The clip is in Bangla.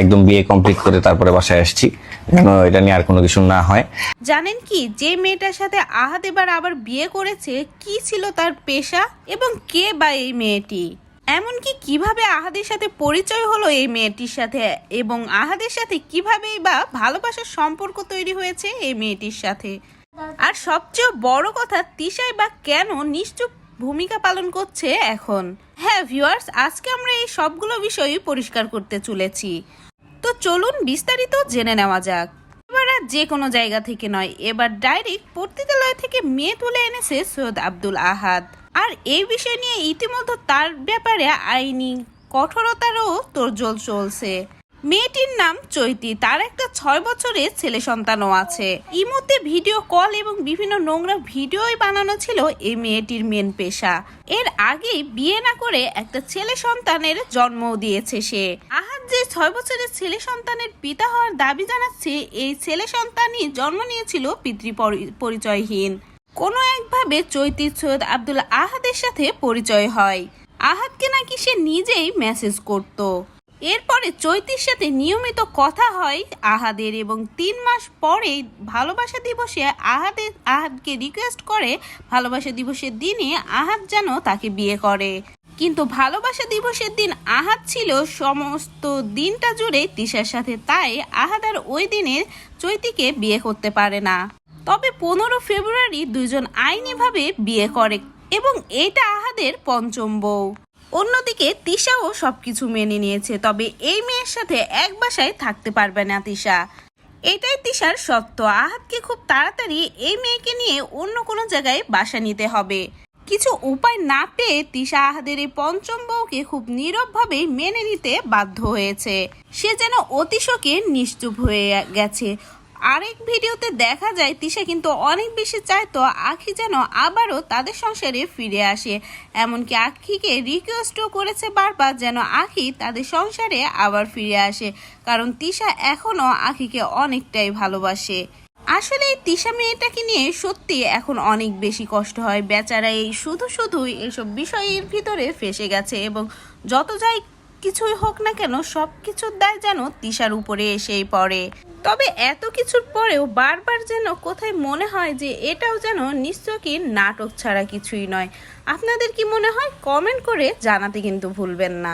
একদম বিয়ে কমপ্লিট করে তারপরে বাসায় আসছি, যেন এটা নিয়ে আর কোনো কিছু না হয়। জানেন কি, যে মেয়েটার সাথে আহাদ এবার আবার বিয়ে করেছে, কি ছিল তার পেশা এবং কে বা এই মেয়েটি, এমনকি কিভাবে আহাদের সাথে পরিচয় হলো এই মেয়েটির সাথে, এবং আহাদের সাথে কিভাবেই বা ভালোবাসার সম্পর্ক তৈরি হয়েছে এই মেয়েটির সাথে। আর সবচেয়ে বড় কথা, তিশাই বা কেন নিশ্চুপ ভূমিকা পালন করছে এখন। হ্যাঁ ভিউয়ার্স, আজকে আমরা এই সবগুলো বিষয়ই পরিষ্কার করতে চলেছি। তো চলুন বিস্তারিত জেনে নেওয়া যাক। এবার আর যে কোনো জায়গা থেকে নয়, এবার ডাইরেক্ট পতিতালয় থেকে মেয়ে তুলে এনেছে সৈয়দ আব্দুল আহাদ। আর এই বিষয় নিয়ে ইতিমধ্যে তার ব্যাপারে আইনি কঠোরতারও তোড়জোড় চলছে। মেয়েটির নাম চৈতি, তার একটা 6 বছরের ছেলে সন্তানও আছে। ইমোতে ভিডিও কল এবং বিভিন্ন নোংরা ভিডিওই বানানো ছিল এই মেয়েটির মেন পেশা। এর আগেই বিয়ে না করে একটা ছেলে সন্তানের জন্মও দিয়েছে সে। আহাদ যে 6 বছরের ছেলে সন্তানের পিতা হওয়ার দাবি জানাচ্ছে, এই ছেলে সন্তানই জন্ম নিয়েছিল পিতৃ পরিচয়হীন। কোনো একভাবে চৈতির সৈয়দ আব্দুল আহাদের সাথে পরিচয় হয়। আহাদকে নাকি সে নিজেই মেসেজ করত। এরপরে চৈতির সাথে নিয়মিত কথা হয় আহাদের, এবং 3 মাস পরে ভালোবাসা দিবসে আহাদকে রিকোয়েস্ট করে ভালোবাসা দিবসের দিনে আহাদ যেন তাকে বিয়ে করে। কিন্তু ভালোবাসা দিবসের দিন আহাদ ছিল সমস্ত দিনটা জুড়ে তিশার সাথে, তাই আহাদ আর ওই দিনে চৈতিকে বিয়ে করতে পারে না। তবে 15 ফেব্রুয়ারি দুইজন আইনিভাবে বিয়ে করে, এবং এটা আহাদের পঞ্চম বউ। অন্যদিকে তিশাও সবকিছু মেনে নিয়েছে, তবে এই মেয়ের সাথে এক বাসায় থাকতে পারবে না তিশা। এটাই তিশার সত্য। আহাদকে খুব তাড়াতাড়ি এই মেয়েকে নিয়ে অন্য কোনো জায়গায় বাসা নিতে হবে। কিছু উপায় না পেয়ে তিশা আহাদের এই পঞ্চম বউকে খুব নীরবভাবে মেনে নিতে বাধ্য হয়েছে। সে যেন অতিশোকে নিশ্চুপ হয়ে গেছে। আরেক ভিডিওতে দেখা যায় তিশা কিন্তু অনেক বেশি চাইতো আখি যেন আবারও তাদের সংসারে ফিরে আসে। এমনকি আখিকে রিকোয়েস্টও করেছে বারবার যেন আখি তাদের সংসারে আবার ফিরে আসে, কারণ তিশা এখনো আখিকে অনেকটাই ভালোবাসে। আসলে এই তিশা মেয়েটাকে নিয়ে সত্যি এখন অনেক বেশি কষ্ট হয়। বেচারা এই শুধু এসব বিষয়ের ভিতরে ফেসে গেছে, এবং যত যাই কিছুই হোক না কেন সব কিছুর দায় যেন তিশার উপরে এসেই পড়ে। তবে এত কিছুর পরেও বারবার যেন কোথায় মনে হয় যে এটাও যেন নিশ্চয়ই নাটক ছাড়া কিছুই নয়। আপনাদের কি মনে হয়? কমেন্ট করে জানাতে কিন্তু ভুলবেন না।